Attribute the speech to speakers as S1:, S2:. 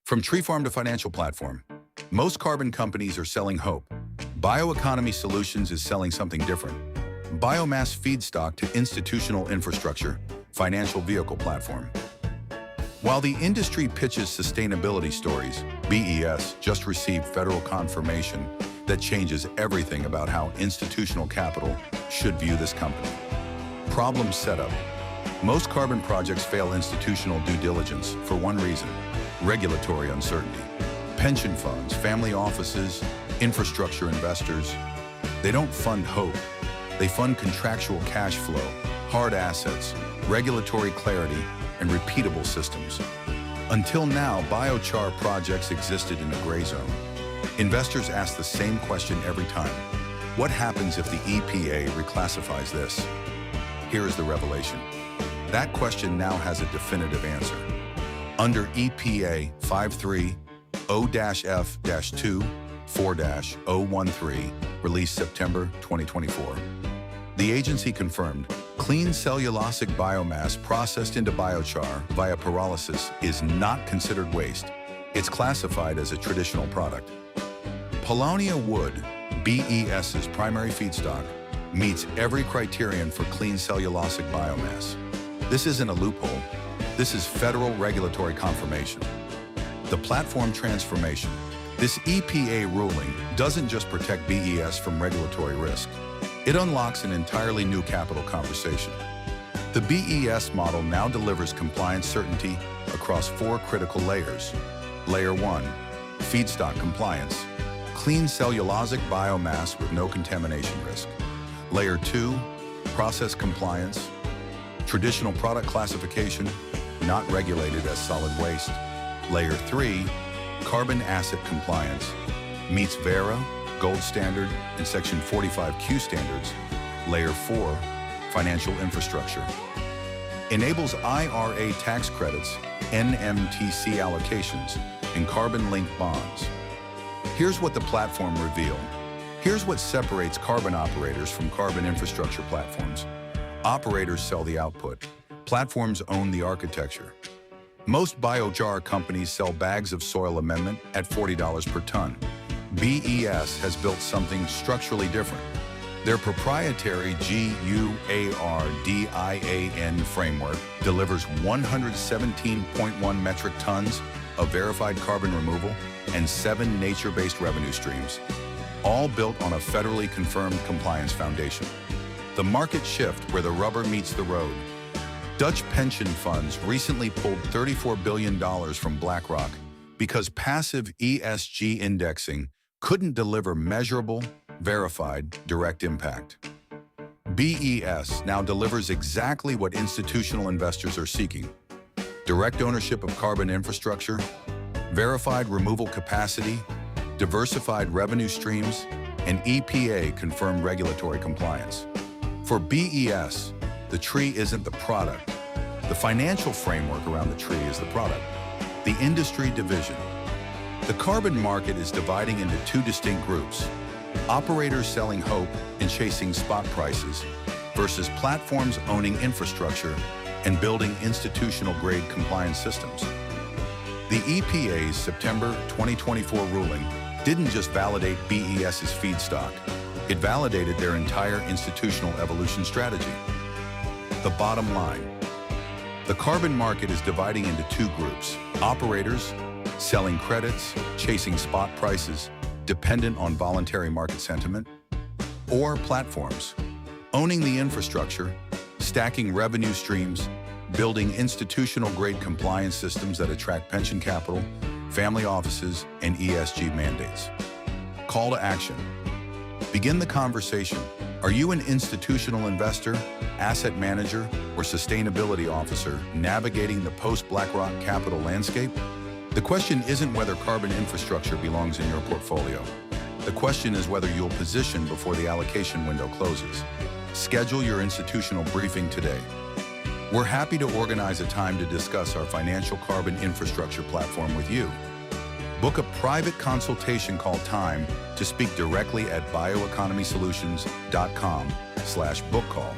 S1: From tree farm to financial platform, most carbon companies are selling hope. Bioeconomy Solutions is selling something different. Biomass feedstock to institutional infrastructure, financial vehicle platform. While the industry pitches sustainability stories, BES just received federal confirmation that changes everything about how institutional capital should view this company. Problem setup. Most carbon projects fail institutional due diligence for one reason: regulatory uncertainty. Pension funds, family offices, infrastructure investors, they don't fund hope. They fund contractual cash flow, hard assets, regulatory clarity, and repeatable systems. Until now, biochar projects existed in a gray zone. Investors ask the same question every time. What happens if the EPA reclassifies this? Here is the revelation. That question now has a definitive answer. Under EPA 530-F-2-4-013, released September 2024, the agency confirmed clean cellulosic biomass processed into biochar via pyrolysis is not considered waste. It's classified as a traditional product. Paulownia wood, BES's primary feedstock, meets every criterion for clean cellulosic biomass. This isn't a loophole. This is federal regulatory confirmation. The platform transformation. This EPA ruling doesn't just protect BES from regulatory risk. It unlocks an entirely new capital conversation. The BES model now delivers compliance certainty across 4 critical layers. Layer 1, feedstock compliance. Clean cellulosic biomass with no contamination risk. Layer 2, process compliance. Traditional product classification, not regulated as solid waste. Layer 3, carbon asset compliance. Meets VERA, Gold Standard, and Section 45Q standards. Layer 4, financial infrastructure. Enables IRA tax credits, NMTC allocations, and carbon-linked bonds. Here's what the platform revealed. Here's what separates carbon operators from carbon infrastructure platforms. Operators sell the output. Platforms own the architecture. Most biochar companies sell bags of soil amendment at $40 per ton. BES has built something structurally different. Their proprietary GUARDIAN framework delivers 117.1 metric tons of verified carbon removal and 7 nature-based revenue streams, all built on a federally confirmed compliance foundation. The market shift where the rubber meets the road. Dutch pension funds recently pulled $34 billion from BlackRock because passive ESG indexing couldn't deliver measurable, verified, direct impact. BES now delivers exactly what institutional investors are seeking: direct ownership of carbon infrastructure, verified removal capacity, diversified revenue streams, and EPA-confirmed regulatory compliance. For BES, the tree isn't the product. The financial framework around the tree is the product. The industry division. The carbon market is dividing into 2 distinct groups: operators selling hope and chasing spot prices versus platforms owning infrastructure and building institutional-grade compliance systems. The EPA's September 2024 ruling didn't just validate BES's feedstock, it validated their entire institutional evolution strategy. The bottom line: the carbon market is dividing into 2 groups: operators selling credits, chasing spot prices, dependent on voluntary market sentiment, or platforms owning the infrastructure, stacking revenue streams, building institutional-grade compliance systems that attract pension capital, family offices, and ESG mandates. Call to action. Begin the conversation. Are you an institutional investor, asset manager, or sustainability officer navigating the post-BlackRock capital landscape? The question isn't whether carbon infrastructure belongs in your portfolio. The question is whether you'll position before the allocation window closes. Schedule your institutional briefing today. We're happy to organize a time to discuss our financial carbon infrastructure platform with you. Book a private consultation call time to speak directly at bioeconomysolutions.com/book call.